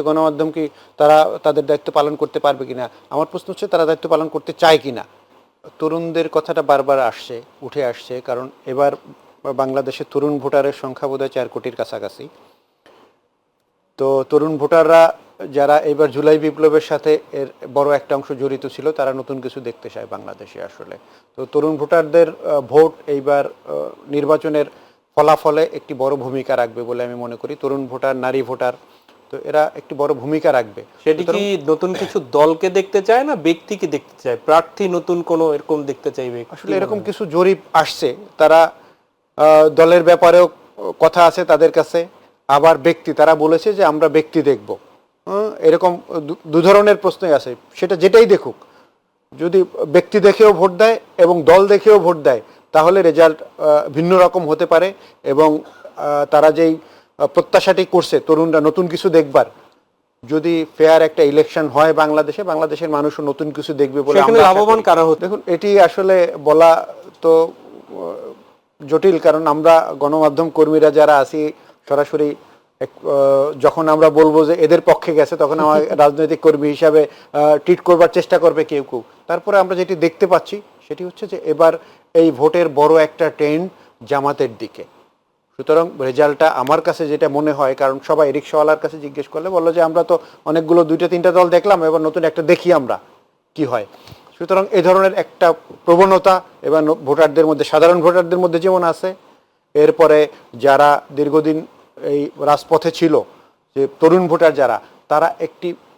গণমাধ্যম কি তারা তাদের দায়িত্ব পালন করতে পারবে কিনা? আমার প্রশ্ন হচ্ছে তারা দায়িত্ব পালন করতে চায় কিনা। তরুণদের কথাটা বারবার উঠে আসছে, কারণ এবার বাংলাদেশে তরুণ ভোটারের সংখ্যা বোধহয় 4 কোটির কাছাকাছি। তো তরুণ ভোটাররা যারা এবার জুলাই বিপ্লবের সাথে এর বড় একটা অংশ জড়িত ছিল, তারা নতুন কিছু দেখতে চায় বাংলাদেশে আসলে। তো তরুণ ভোটারদের ভোট এইবার নির্বাচনের ফলাফলে একটি বড় ভূমিকা রাখবে বলে আমি মনে করি। তরুণ ভোটার, নারী ভোটার, তো এরা একটি বড় ভূমিকা রাখবে। সেটি কি নতুন কিছু দলকে দেখতে চায় না ব্যক্তিকে দেখতে চায়? প্রার্থী নতুন কোনো এরকম দেখতে চাইবে? আসলে এরকম কিছু জরিপ আসছে, তারা দলের ব্যাপারেও কথা আছে তাদের কাছে, আবার ব্যক্তি তারা বলেছে যে আমরা ব্যক্তি দেখব। এরকম দু ধরনের প্রশ্নই আছে, সেটা যেটাই দেখুক, যদি ব্যক্তি দেখেও ভোট দেয় এবং দল দেখেও ভোট দেয়, তাহলে রেজাল্ট ভিন্ন রকম হতে পারে। এবং তারা যেই প্রত্যাশাটি করছে তরুণরা নতুন কিছু দেখবার, যদি ফেয়ার একটা ইলেকশন হয় বাংলাদেশে, বাংলাদেশের মানুষও নতুন কিছু দেখবে বলে আমরা লাভবান কারা হতে। দেখুন, এটি আসলে বলা তো জটিল, কারণ আমরা গণমাধ্যম কর্মীরা যারা আছি সরাসরি যখন আমরা বলবো যে এদের পক্ষে গেছে, তখন আমার রাজনৈতিক কর্মী হিসাবে ট্রিট করবার চেষ্টা করবে কেউ কেউ। তারপরে আমরা যেটি দেখতে পাচ্ছি সেটি হচ্ছে যে এবার এই ভোটের বড় একটা ট্রেন্ড জামাতের দিকে। সুতরাং রেজাল্টটা আমার কাছে যেটা মনে হয়, কারণ সবাই রিক্সাওয়ালার কাছে জিজ্ঞেস করলে বললো যে আমরা তো অনেকগুলো 2-3টা দল দেখলাম, এবার নতুন একটা দেখি আমরা কি হয়। সুতরাং এই ধরনের একটা প্রবণতা এবার ভোটারদের মধ্যে, সাধারণ ভোটারদের মধ্যে যেমন আছে, এরপরে যারা দীর্ঘদিন এই রাজপথে ছিল, যে তরুণ ভোটার যারা, তারা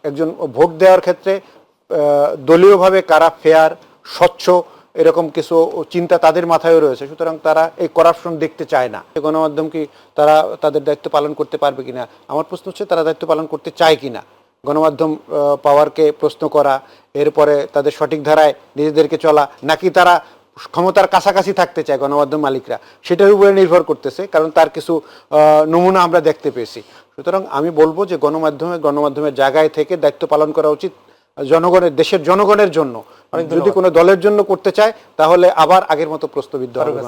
একজন ভোট দেওয়ার ক্ষেত্রে দলীয়ভাবে কারা ফেয়ার, স্বচ্ছ, এরকম কিছু চিন্তা তাদের মাথায় রয়েছে। সুতরাং তারা এই করাপশন দেখতে চায় না। গণমাধ্যম কি তারা তাদের দায়িত্ব পালন করতে পারবে কিনা? আমার প্রশ্ন হচ্ছে তারা দায়িত্ব পালন করতে চায় কিনা। গণমাধ্যম পাওয়ারকে প্রশ্ন করা, এরপরে তাদের সঠিক ধারায় নিজেদেরকে চলা, নাকি তারা ক্ষমতার কাছাকাছি থাকতে চায় গণমাধ্যম মালিকরা, সেটার উপরে নির্ভর করতেছে, কারণ তার কিছু নমুনা আমরা দেখতে পেয়েছি। সুতরাং আমি বলবো যে গণমাধ্যমের জায়গায় থেকে দায়িত্ব পালন করা উচিত জনগণের, দেশের জনগণের জন্য। যদি কোনো দলের জন্য করতে চায়, তাহলে আবার আগের মতো প্রশ্নবিদ্ধ হবে।